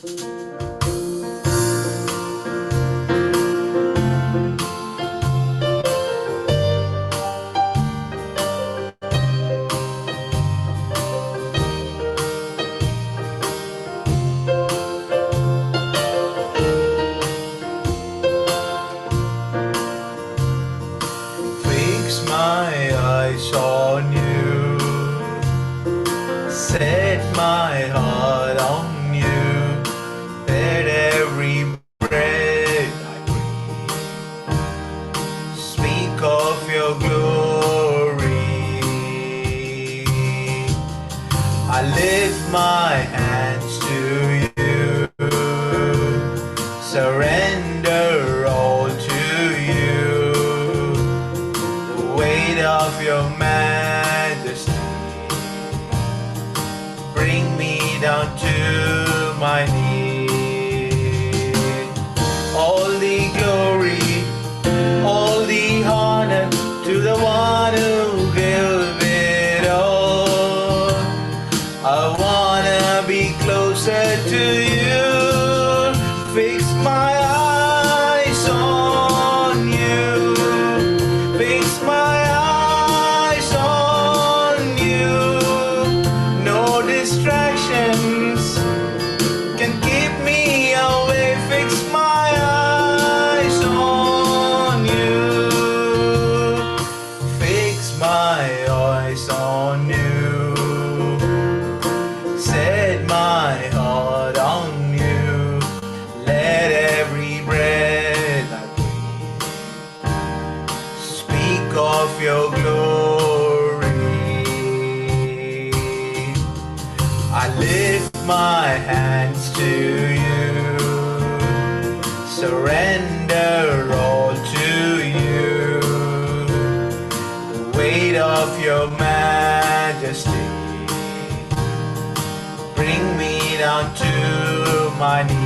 Fix my eyes on you, set my heart on you, let every breath I breathe speak of your glory. I lift my hands to you, surrender all to you, the weight of your majesty, bring me down to my knees. All the glory, all the honor to the one who gave it all. I wanna be closer to you. Fix my eyes on you. Fix my eyes on you. No distractions can keep me away. Fix my eyes on you. Fix my eyes on you. Set my heart on you. Let every breath I breathe speak of your glory. I lift my hands to you, surrender all to you, the weight of your majesty, bring me down to my knees.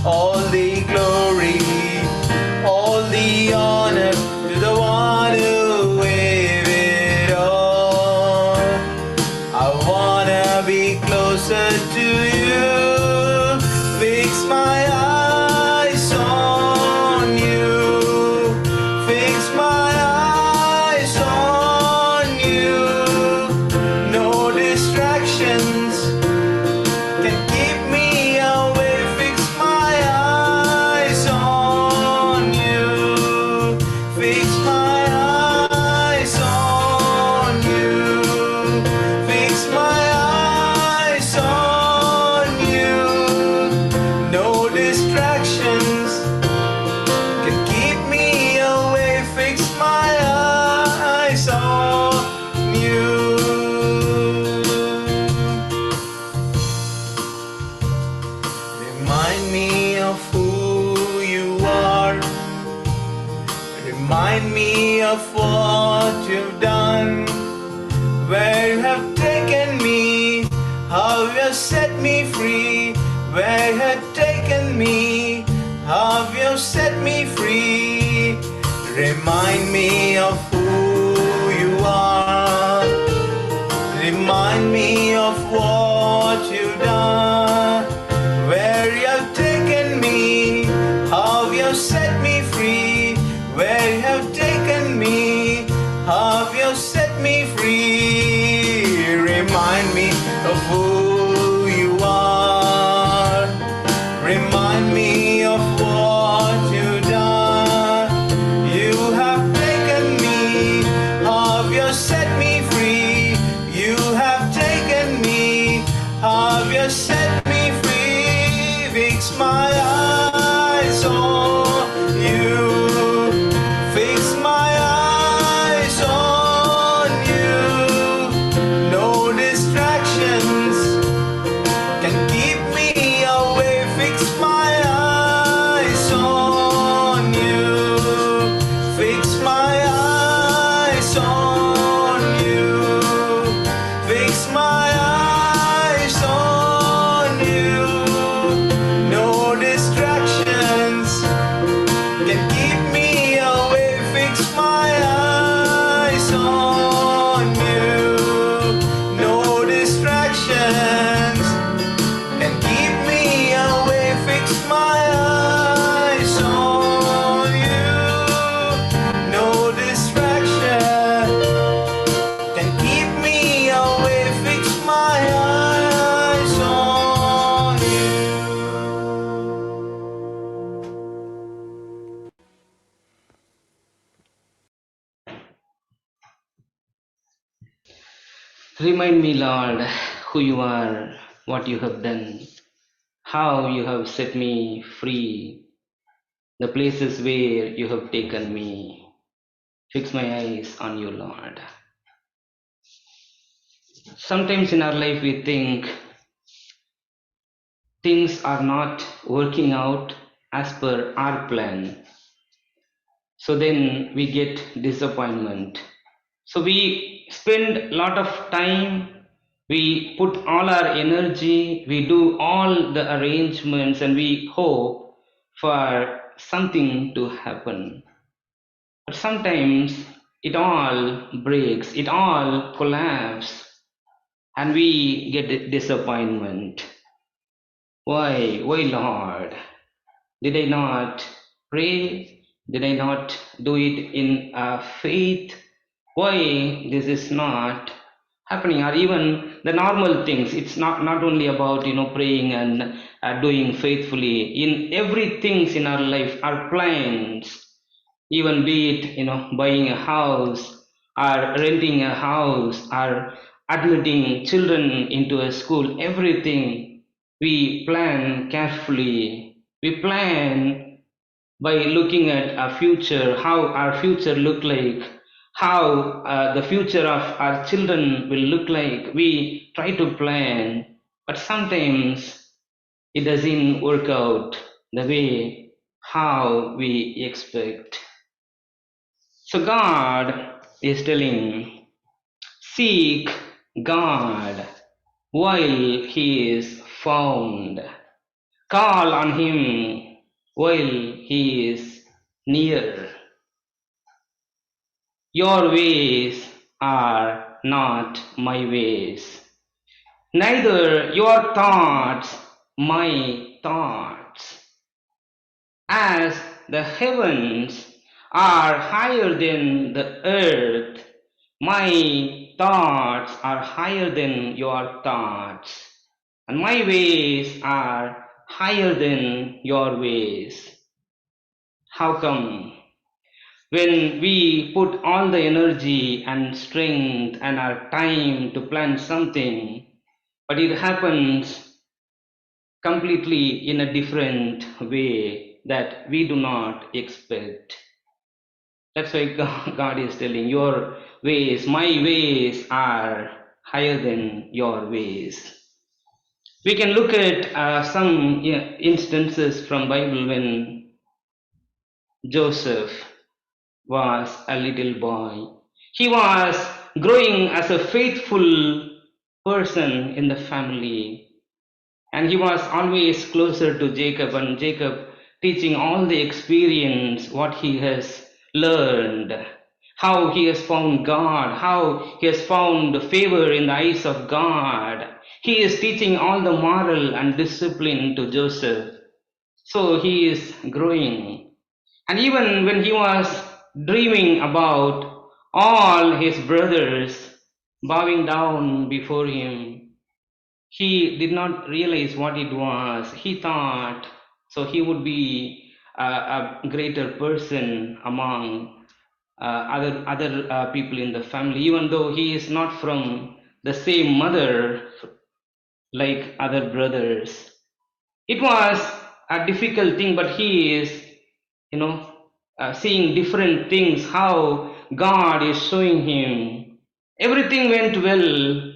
All the glory, all the honor to the one who gave it all. I wanna be closer to you. Fix my eyes on you. Fix my eyes on you. No distractions can keep me away. Fix my eyes on you. Fix my eyes on you. Fix my eyes on you. No distractions can keep me away. Fix my eyes on you. Remind me of who you are. Remind me of what you've done, where you have taken me, how you have set me free. Where you have taken me, how you have set me free. Remind me of who you are. Remind me of what you've done, where you have taken me, how you have set me free. Where you have taken me, how you have set me free. Remind me of who you are. Remind me of what you've done. You have taken me, and keep me away. Fix my eyes on you. No distraction can keep me away. Fix my eyes on you. Remind me, Lord, who you are, what you have done, how you have set me free, the places where you have taken me. Fix my eyes on you, Lord. Sometimes in our life we think things are not working out as per our plan. So then we get disappointment. So we spend a lot of time, we put all our energy, we do all the arrangements, and we hope for something to happen. But sometimes it all breaks, it all collapses, and we get disappointment. Why, Lord? Did I not pray? Did I not do it in faith? Why this is not happening? Or even the normal things. It's not only about praying and doing faithfully. In everything in our life, our plans, even be it buying a house, or renting a house, or admitting children into a school, everything we plan carefully. We plan by looking at our future, how our future look like, how the future of our children will look like. We try to plan, but sometimes it doesn't work out the way how we expect. So God is telling, seek God while he is found. Call on him while he is near. Your ways are not my ways, neither your thoughts my thoughts. As the heavens are higher than the earth, my thoughts are higher than your thoughts, and my ways are higher than your ways. How come? When we put all the energy and strength and our time to plan something, but it happens completely in a different way that we do not expect. That's why God is telling, your ways, my ways are higher than your ways. We can look at some instances from Bible when Joseph was a little boy. He was growing as a faithful person in the family, and he was always closer to Jacob, and Jacob teaching all the experience, what he has learned, how he has found God, how he has found favor in the eyes of God. He is teaching all the moral and discipline to Joseph. So he is growing. And even when he was dreaming about all his brothers bowing down before him, he did not realize what it was. He thought so he would be a greater person among other people in the family, even though he is not from the same mother like other brothers. It was a difficult thing, but he is, seeing different things, how God is showing him. Everything went well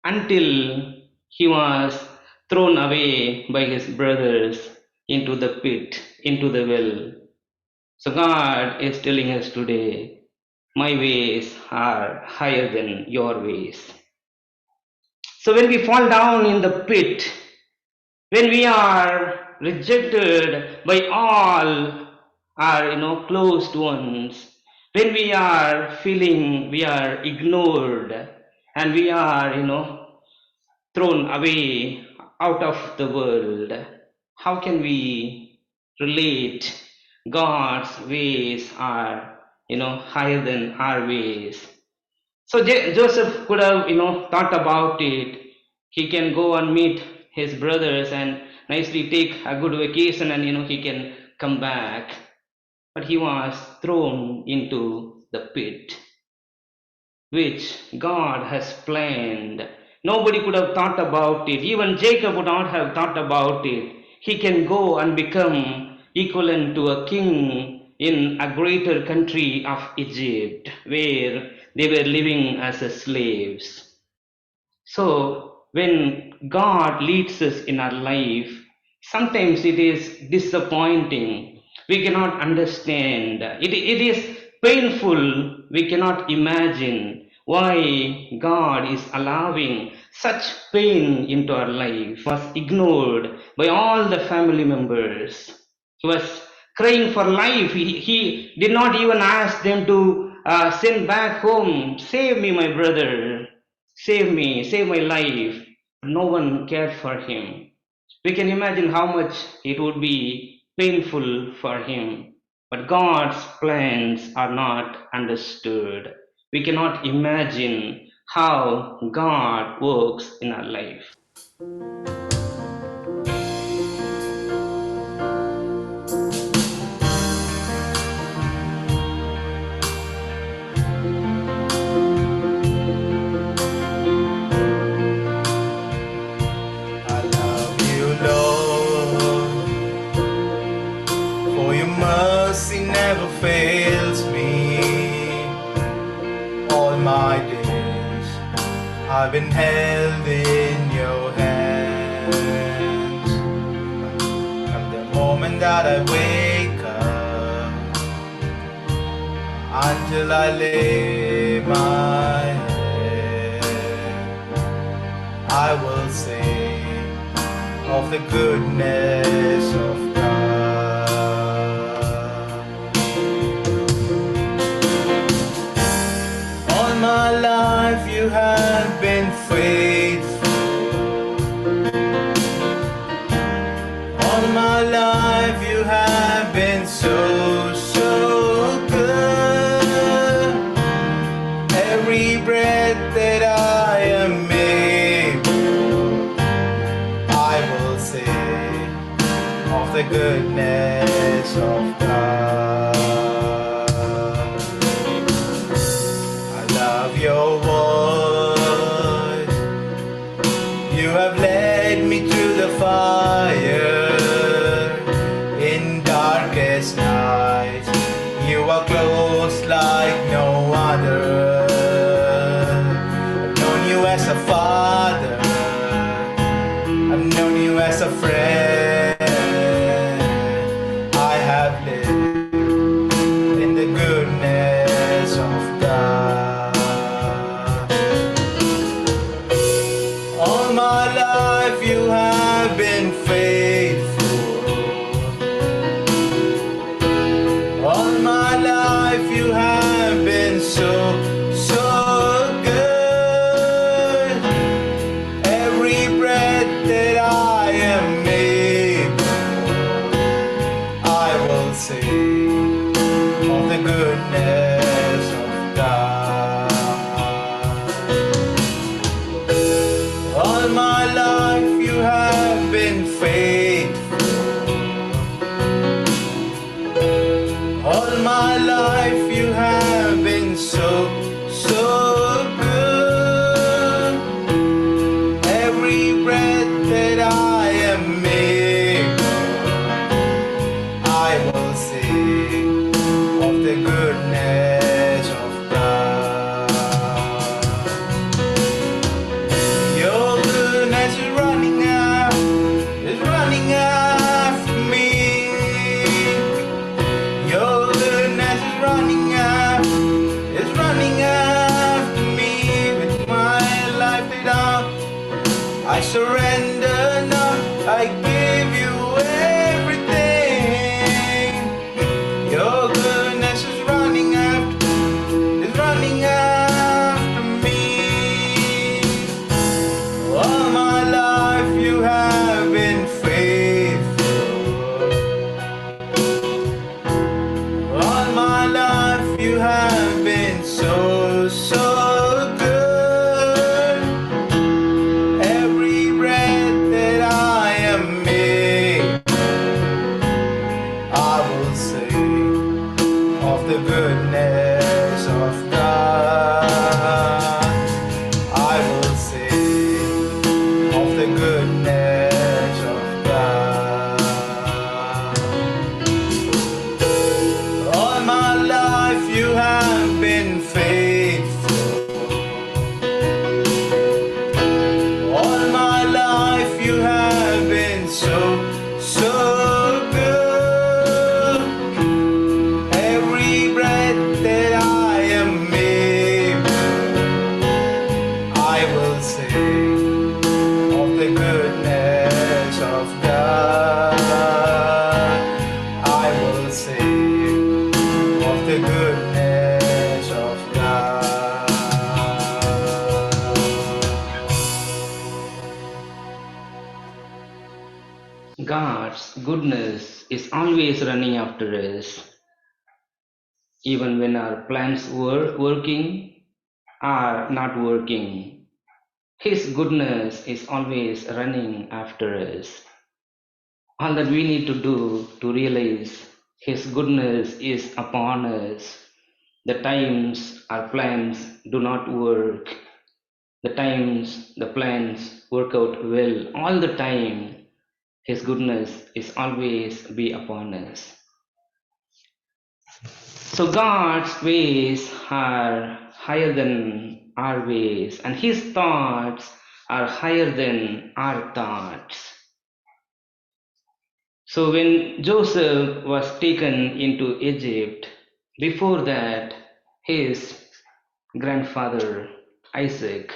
until he was thrown away by his brothers into the pit, into the well. So God is telling us today, my ways are higher than your ways. So when we fall down in the pit, when we are rejected by all our closed ones, when we are feeling we are ignored, and we are thrown away out of the world. How can we relate? God's ways are, higher than our ways. So Joseph could have, thought about it. He can go and meet his brothers and nicely take a good vacation, and he can come back. But he was thrown into the pit, which God has planned. Nobody could have thought about it. Even Jacob would not have thought about it. He can go and become equivalent to a king in a greater country of Egypt, where they were living as slaves. So, when God leads us in our life, sometimes it is disappointing. We cannot understand. It is painful. We cannot imagine why God is allowing such pain into our life. He was ignored by all the family members. He was crying for life. He did not even ask them to send back home. Save me, my brother. Save me, save my life. No one cared for him. We can imagine how much it would be painful for him. But God's plans are not understood. We cannot imagine how God works in our life. I love you, Lord, for your mercy never fails me. All my days I've been held in your hands. From the moment that I wake up until I lay my head, I will sing of the goodness of God. All my life you have been faithful. All my life you have been so, so good. Every breath that I am able, I will sing of the goodness of God. I love your voice. You have led me through the fire in darkest nights. You are close like no other. I've known you as a father. I've known you as a friend. I have lived in the goodness of God. All my life you have been faithful. All my life you have been so, so good. Every breath that I am able, I will sing of the goodness of God. All my life you have been faithful. All my life you have been so, so good. Every breath that I am able, I will sing of the goodness of God. Your goodness is running after me. Your goodness is running after me. With my life laid out, I surrender now. I give you everything. Your goodness is running after me. All my God's goodness is always running after us, even when our plans were working or not working. His goodness is always running after us. All that we need to do to realize His goodness is upon us. The times our plans do not work, the times the plans work out well, all the time His goodness is always be upon us. So God's ways are higher than our ways, and His thoughts are higher than our thoughts. So when Joseph was taken into Egypt, before that, his grandfather Isaac.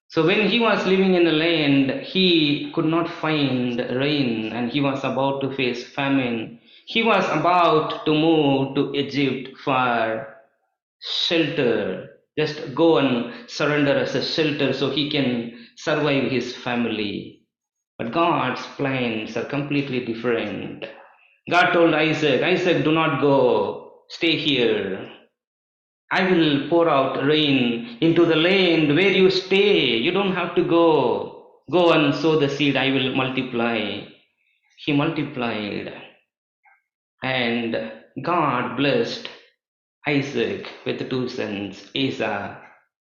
So when he was living in the land, he could not find rain and he was about to face famine. He was about to move to Egypt for shelter, just go and surrender as a shelter so he can survive his family. But God's plans are completely different. God told Isaac, Isaac, do not go, stay here. I will pour out rain into the land where you stay. You don't have to go. Go and sow the seed, I will multiply. He multiplied, and God blessed Isaac with two sons, Esau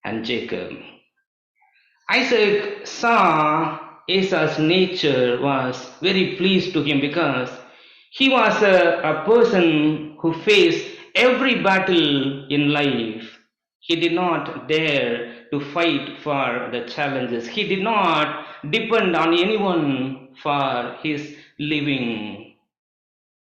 and Jacob. Isaac saw Esau's nature was very pleased to him because he was a person who faced every battle in life. He did not dare to fight for the challenges. He did not depend on anyone for his living.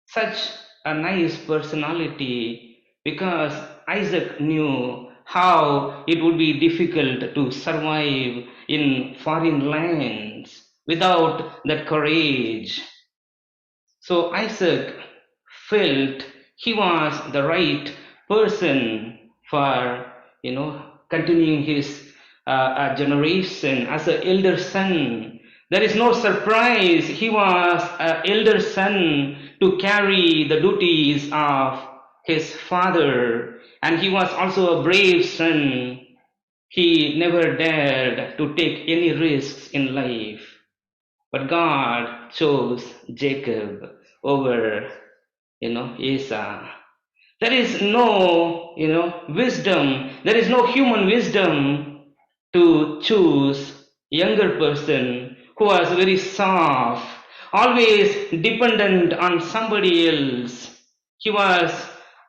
Such a nice personality because Isaac knew how it would be difficult to survive in foreign lands without that courage. So Isaac felt he was the right person for continuing his generation as an elder son. There is no surprise. He was an elder son to carry the duties of his father, and he was also a brave son. He never dared to take any risks in life. But God chose Jacob over, Esau. There is no, wisdom. There is no human wisdom to choose younger person who was very soft, always dependent on somebody else. He was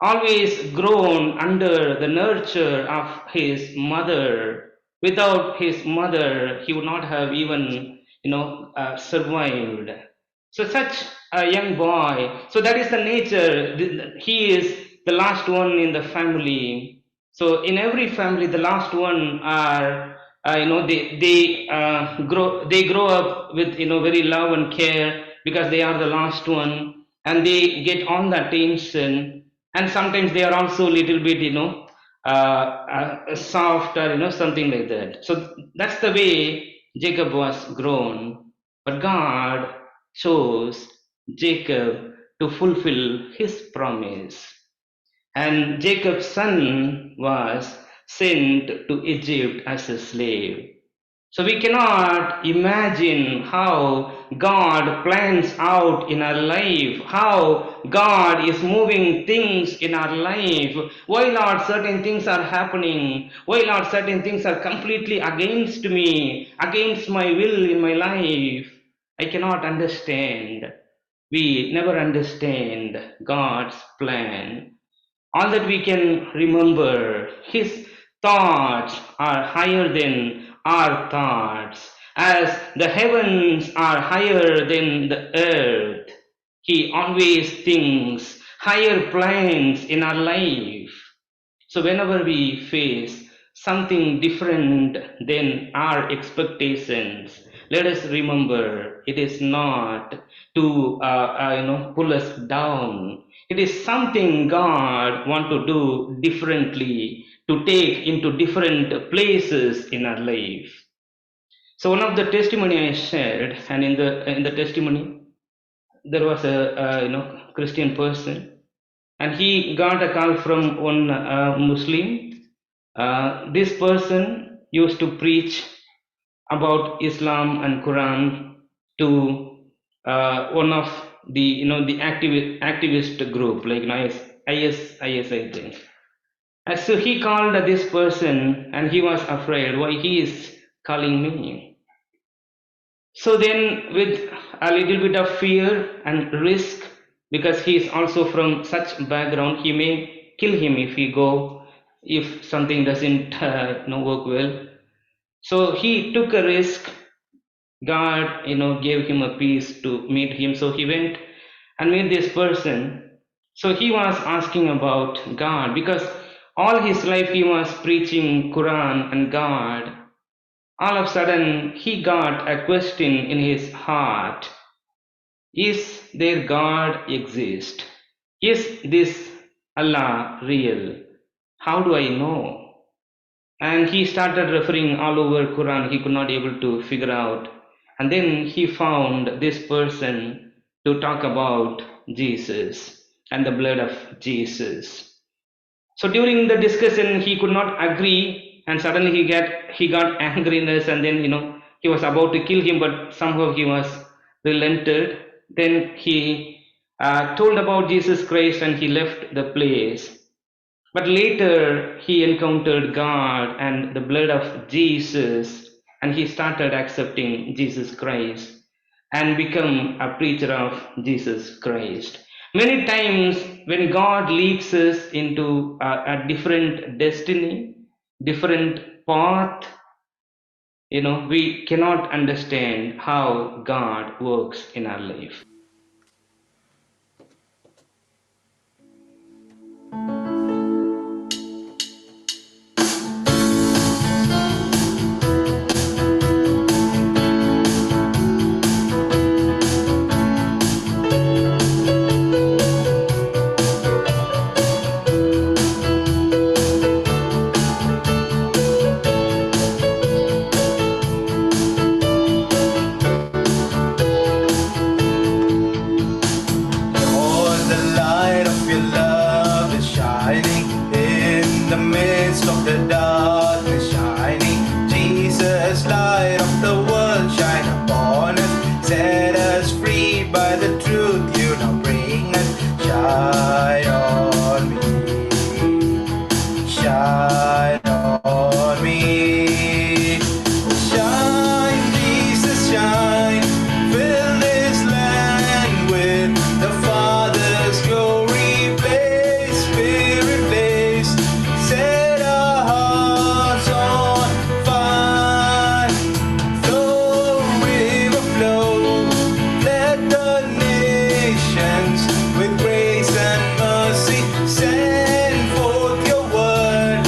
always grown under the nurture of his mother. Without his mother, he would not have even, survived. So such a young boy. So that is the nature. He is the last one in the family. So in every family, the last one are they grow up with very love and care because they are the last one, and they get all the attention, and sometimes they are also a little bit soft or something like that. So that's the way Jacob was grown. But God chose Jacob to fulfill his promise. And Jacob's son was sent to Egypt as a slave. So we cannot imagine how God plans out in our life, how God is moving things in our life. Why not certain things are happening? Why not certain things are completely against me, against my will in my life? I cannot understand. We never understand God's plan. All that we can remember, his thoughts are higher than our thoughts. As the heavens are higher than the earth, he always thinks higher plans in our life. So whenever we face something different than our expectations, let us remember it is not to pull us down. It is something God want to do differently, to take into different places in our life. So one of the testimony I shared, and in the testimony, there was a Christian person, and he got a call from one Muslim. This person used to preach about Islam and Quran to one of the the activist group like IS I think. And so he called this person, and he was afraid why he is calling me. So then, with a little bit of fear and risk, because he is also from such background, he may kill him if he go, if something doesn't work well. So he took a risk. God, gave him a peace to meet him. So he went and met this person. So he was asking about God because all his life he was preaching Quran and God. All of a sudden he got a question in his heart. Is there God exist? Is this Allah real? How do I know? And he started referring all over Quran. He could not able to figure out. And then he found this person to talk about Jesus and the blood of Jesus. So during the discussion, he could not agree, and suddenly he got angriness, and then he was about to kill him, but somehow he was relented. Then he told about Jesus Christ, and he left the place. But later he encountered God and the blood of Jesus, and he started accepting Jesus Christ and become a preacher of Jesus Christ. Many times when God leads us into a different destiny, different path, we cannot understand how God works in our life. Lord, the light of your love is shining in the midst of the darkness, shining. Jesus, light of the world, shine upon us, set us free by the truth you now bring us. Shine on me, shine on me. Shine, Jesus, shine. Fill this land with the Father's glory. Blaze, Spirit, blaze. Set our hearts on fire. Flow, river, flow. Let the nations with grace and mercy send forth your word,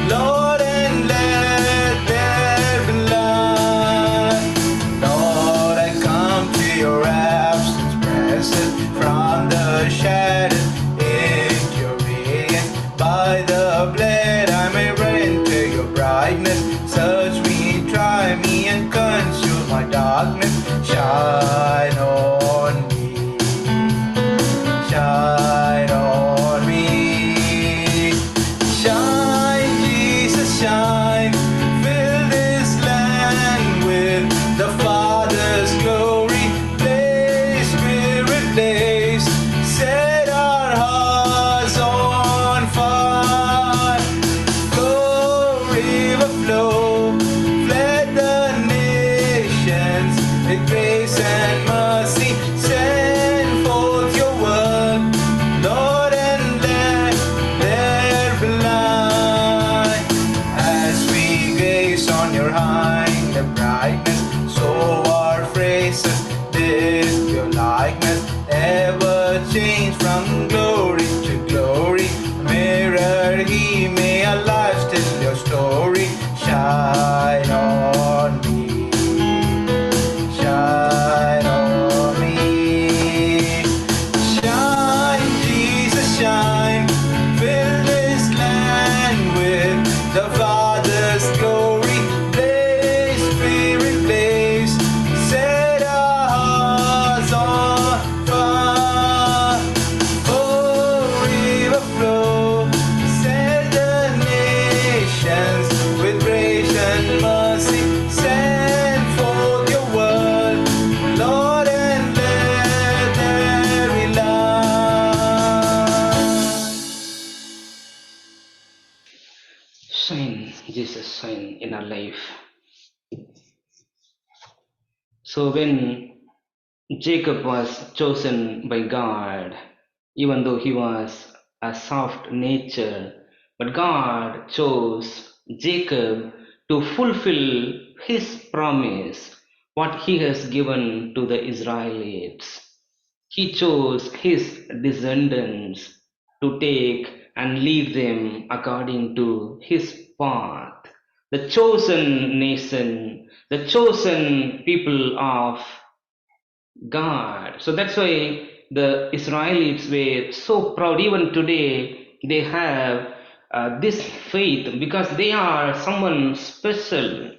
Lord, and let there be light. Lord, I come to your absence, present from the shadows into your radiance. By the blood I may run into your brightness. Search me, try me, and consume my darkness. Shine on me, shine on me. Shine, Jesus, shine. Fill this land with the Father's glory. Blaze, Spirit, blaze. Set our hearts on fire. Flow, river, flow. Flood the nations with grace and mercy. Send forth your word, Lord, and let there be light. As we gaze on your high, the brightness, so our phrases this your likeness, ever change from glory to glory. Mirror he may our lives tell your story. Shine on me, shine on So when Jacob was chosen by God, even though he was a soft nature, but God chose Jacob to fulfill his promise, what he has given to the Israelites. He chose his descendants to take and lead them according to his path. The chosen nation, the chosen people of God. So that's why the Israelites were so proud. Even today, they have this faith because they are someone special.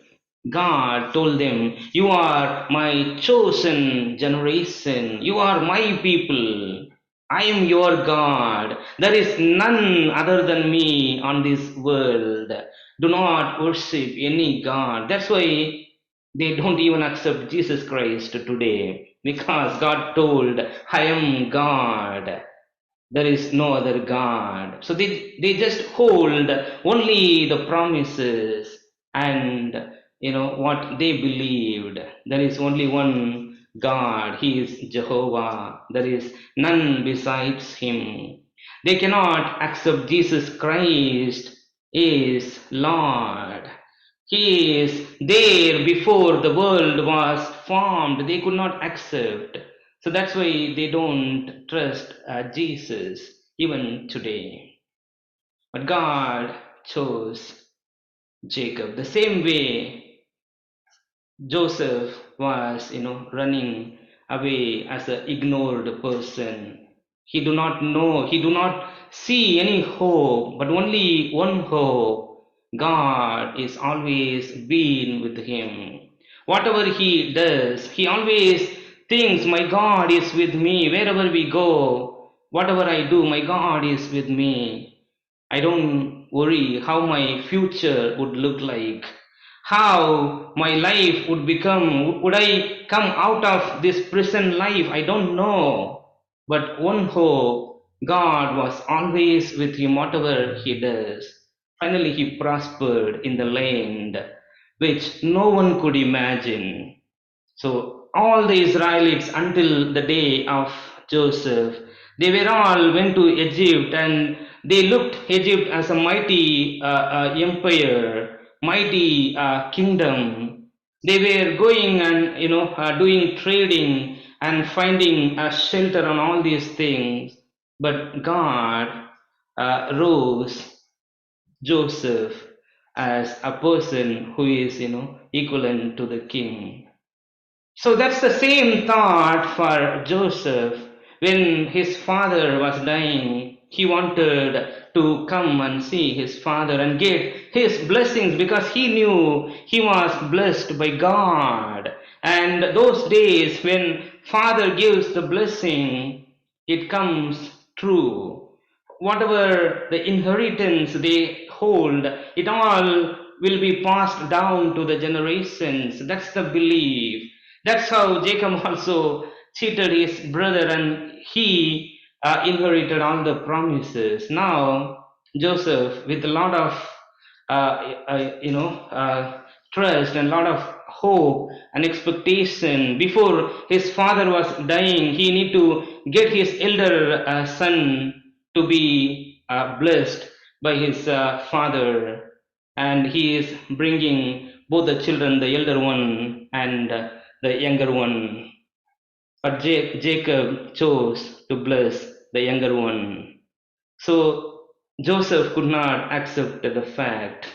God told them, "You are my chosen generation. You are my people. I am your God. There is none other than me on this world. Do not worship any God." That's why they don't even accept Jesus Christ today because God told, "I am God. There is no other God." So they just hold only the promises and what they believed. There is only one God. He is Jehovah. There is none besides him. They cannot accept Jesus Christ is Lord. He is there before the world was formed. They could not accept. So that's why they don't trust Jesus even today. But God chose Jacob. The same way Joseph was, running away as an ignored person. He do not know, he do not see any hope, but only one hope. God is always been with him. Whatever he does, he always thinks, "My God is with me wherever we go. Whatever I do, my God is with me. I don't worry how my future would look like, how my life would become. Would I come out of this prison life? I don't know. But one hope, God was always with him, whatever he does." Finally, he prospered in the land which no one could imagine. So all the Israelites until the day of Joseph, they were all went to Egypt and they looked Egypt as a mighty empire, mighty kingdom. They were going and doing trading and finding a shelter on all these things. But God rose Joseph as a person who is equivalent to the king. So that's the same thought for Joseph. When his father was dying, he wanted to come and see his father and get his blessings because he knew he was blessed by God. And those days when father gives the blessing, it comes true. Whatever the inheritance they hold, it all will be passed down to the generations. That's the belief. That's how Jacob also cheated his brother and he inherited all the promises. Now, Joseph, with a lot of trust and a lot of hope and expectation, before his father was dying, he need to get his elder son to be blessed by his father, and he is bringing both the children, the elder one and the younger one. But Jacob chose to bless the younger one. So Joseph could not accept the fact.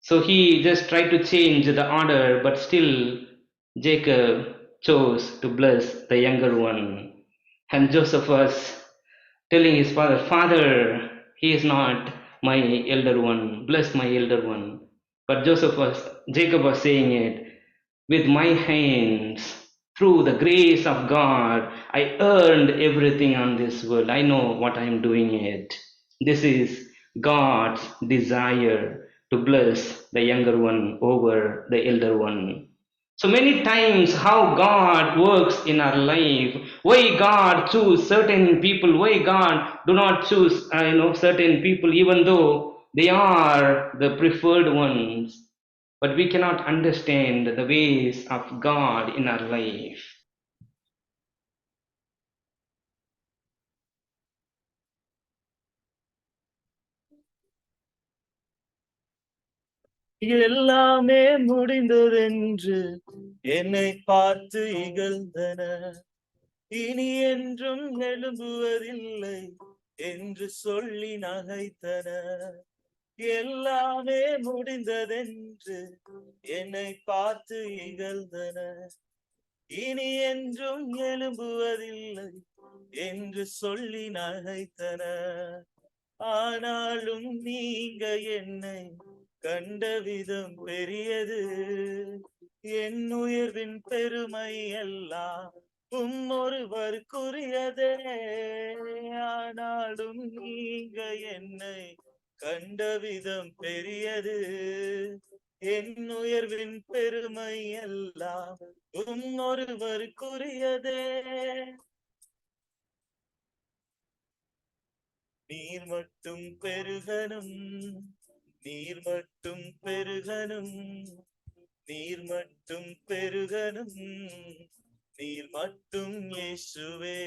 So he just tried to change the order, but still Jacob chose to bless the younger one. And Joseph was telling his father, "Father, he is not my elder one. Bless my elder one." But Jacob was saying it, "With my hands, through the grace of God, I earned everything on this world. I know what I am doing it." This is God's desire to bless the younger one over the elder one. So many times how God works in our life, why God choose certain people, why God do not choose certain people even though they are the preferred ones. but we cannot understand the ways of God in our life. எல்லாமே முடிந்ததென்று என்னை பார்த்து இகழ்ந்தன, இனி என்றும் எழும்புவதில்லை என்று சொல்லி நகைத்தன. எல்லாமே முடிந்ததென்று என்னை பார்த்து இகழ்ந்தன, இனி என்றும் எழும்புவதில்லை என்று சொல்லி நகைத்தன. ஆனாலும் நீங்க என்னை கண்ட விதம் பெரியது, என் உயர்வின் பெருமை எல்லாம் ஒருவருக்குரியதே. ஆனாலும் நீங்க என்னை கண்ட விதம் பெரியது, என் உயர்வின் பெருமை எல்லாம் ஒருவருக்குரியதே. நீர் மட்டும் பெருகனும், நீர் மட்டும் பெருகனும், நீர் மட்டும் பெருகனும், நீர் மட்டும் இயேசுவே.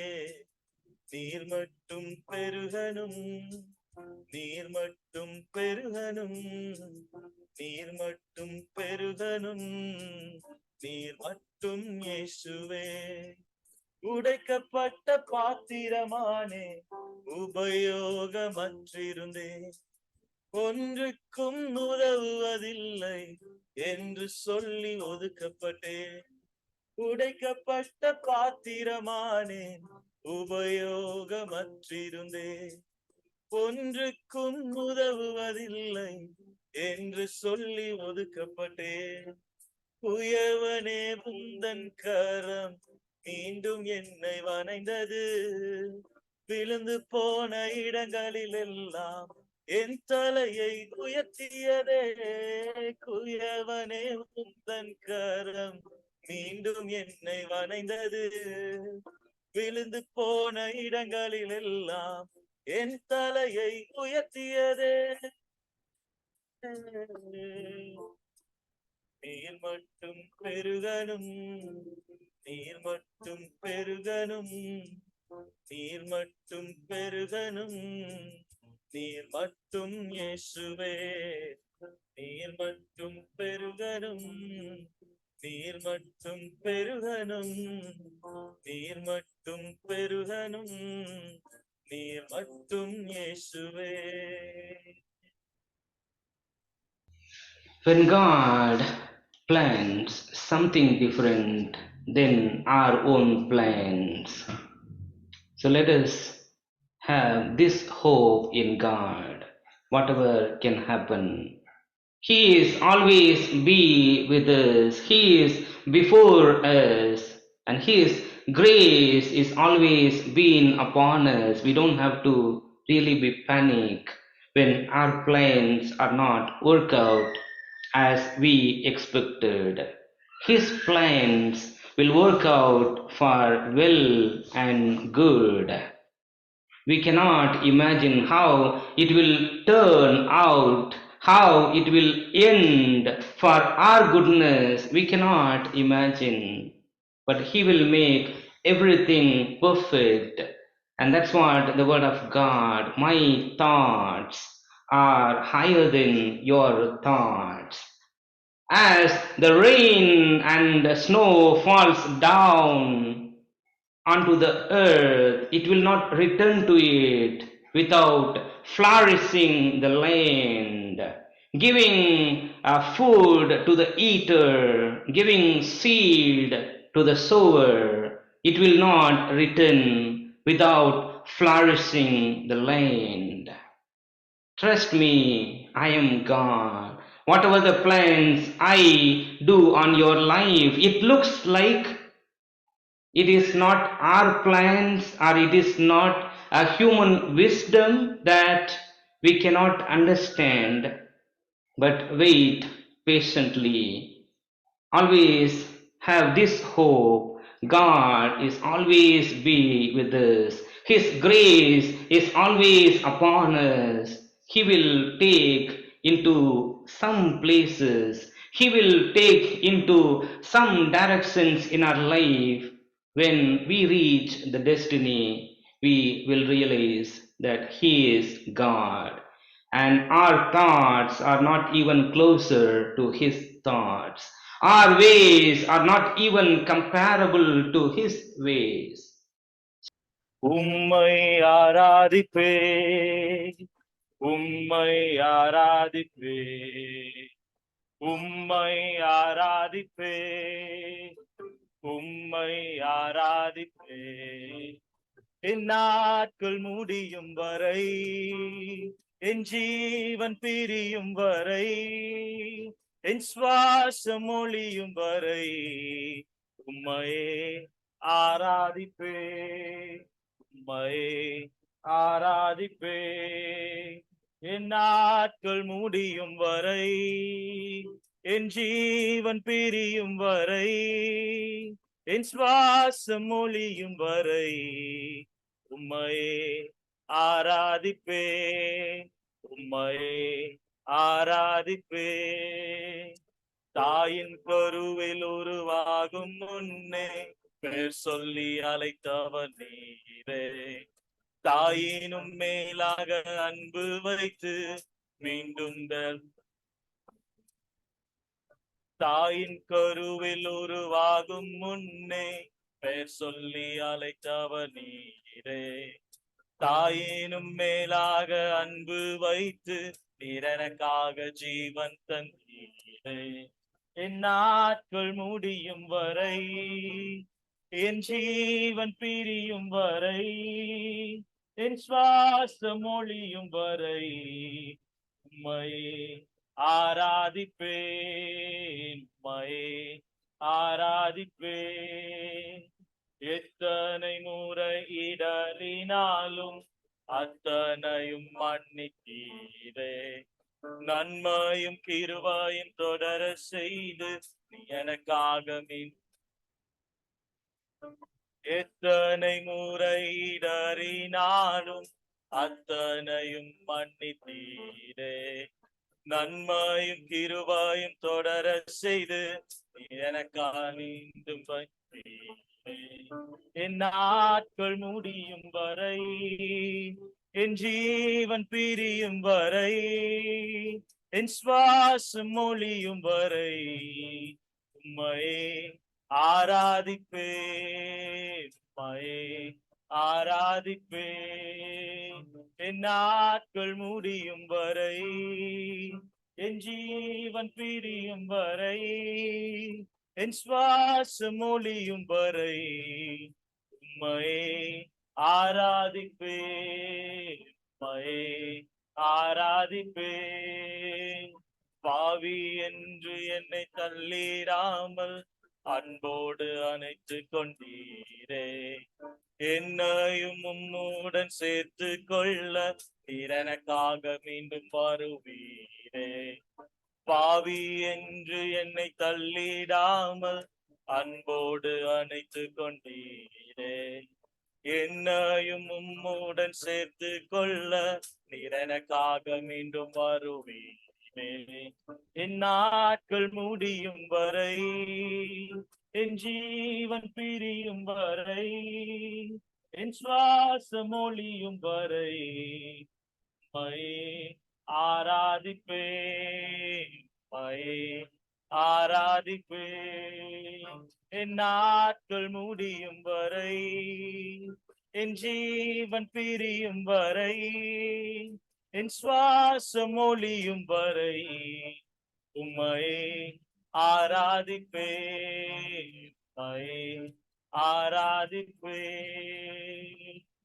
நீர் மட்டும் பெருகனும், நீர் மட்டும் பெருகனும், நீர் மட்டும் பெருகனும், நீர் மட்டும் இயேசுவே. உடைக்கப்பட்ட பாத்திரமானே, உபயோகமற்றிருந்தேன், ஒன்றுக்கும் உதவுவதில்லை என்று சொல்லி ஒதுக்கப்பட்டேன். உடைக்கப்பட்ட பாத்திரமானேன், உபயோகமற்றிருந்தேன், ஒன்றுக்கும் உதவுவதில்லை என்று சொல்லி ஒதுக்கப்பட்டேன். உயவனே உந்தன் கரம் மீண்டும் என்னை வணைந்தது, விழுந்து போன இடங்களில் எல்லாம் என் தலையை உயர்த்தியதே. குயவனே உந்தன் கரம் மீண்டும் என்னை வணைந்தது, விழுந்து போன இடங்களில் எல்லாம் என் தலையை உயர்த்தியதே. நீர் மட்டும் பெருகனும், நீர் மட்டும் பெருகனும், நீர் மட்டும் பெருகனும், நீர் மட்டும் இயேசுவே. நீர் மட்டும் பெருகனும், நீர் மட்டும் பெருகனும், நீர் மட்டும் பெருகனும், நீர் மட்டும் இயேசுவே. When God plans something different than our own plans, so let us have this hope in God. Whatever can happen, He is always be with us. He is before us, and His grace is always been upon us. We don't have to really be panic when our plans are not work out as we expected. His plans will work out for well and good. We cannot imagine how it will turn out, how it will end for our goodness. We cannot imagine, but He will make everything perfect. And that's what the word of God, my thoughts are higher than your thoughts. As the rain and snow falls down onto the earth, it will not return to it without flourishing the land, giving food to the eater, giving seed to the sower. It will not return without flourishing the land. Trust me, I am God. Whatever the plans I do on your life, it looks like it is not our plans, or it is not a human wisdom that we cannot understand, but wait patiently. Always have this hope. God is always be with us. His grace is always upon us. He will take into some places. He will take into some directions in our life. When we reach the destiny, we will realize that He is God. And our thoughts are not even closer to His thoughts. Our ways are not even comparable to His ways. உம்மை ஆராதிப்பே, உம்மை ஆராதிப்பே, உம்மை ஆராதிப்பே, உம்மை ஆராதிப்பே. என் நாட்கள் முடியும் வரை, என் ஜீவன் பிரியும் வரை, என் சுவாசம் ஒளியும் வரை உம்மையே ஆராதிப்பே, உம்மையே ஆராதிப்பே. என் நாட்கள் முடியும் வரை, என் ஜீவன் பிரியும் வரை, என் சுவாசம் ஒளியும் வரை உம்மையே ஆராதிப்பே, உம்மையே ஆராதிப்பே. தாயின் கருவில் உருவாகும் முன்னே பேர் சொல்லி அழைத்தவர் நீரே. தாயினும் மேலாக அன்பு வைத்து மீண்டும் தாயின் கருவில் உருவாகும் முன்னே பெயர் சொல்லி அழைத்தவர் நீரே. தாயினும் மேலாக அன்பு வைத்து நீரனக்காக ஜீவன் தந்தீரே. என் நாட்கள் முடியும் வரை, என் ஜீவன் பிரியும் வரை, என் சுவாசம் ஒளியும் வரை உம்மையே ஆராதிப்பேன், உம்மையே ஆராதிப்பேன். எத்தனை முறை இடறினாலும் அத்தனையும் மன்னித்தீரே. நன்மையும் கிருபையும் தொடர செய்து நீ எனக்காக எத்தனை முறை இடறினாலும் அத்தனையும் மன்னித்தீரே. நன்மையும் கிருபையும் தொடர செய்து நீ எனக்காக மீண்டும் என் நாட்கள் முடியும் வரை, என் ஜீவன் பிரியும் வரை, என் சுவாசம் ஒளியும் வரை உம்மையே ஆராதிப்பேன், உம்மையே ஆராதிப்பேன். என் நாட்கள் முடியும் வரை, என் ஜீவன் பிரியும் வரை, என் சுவாசம் ஒளியும் வரை உம்மையே ஆராதிப்பேன், உம்மையே ஆராதிப்பேன். பாவி என்று என்னை தள்ளிடாமல் அன்போடு அணைத்து கொண்டீரே. என்னையும் உம்முடன் சேர்த்து கொள்ள நீர் எனக்காக மீண்டும் வருவீரே. பாவி என்று என்னை தள்ளிடாமல் அன்போடு அணைத்து கொண்டீரே. என்னையும் உம்முடன் சேர்த்து கொள்ள நீர் எனக்காக மீண்டும் வருவீரே. என் நாட்கள் முடியும் வரை, என் ஜீவன் பிரியும் வரை, என் சுவாசம் ஒளியும் வரை உம்மையே ஆராதிப்பேன், உம்மையே ஆராதிப்பேன். என் நாட்கள் முடியும் வரை, என் ஜீவன் பிரியும் வரை, என் சுவாசம் ஒளியும் வரை உம்மையே ஆராதிப்பேன், உம்மையே ஆராதிப்பேன்.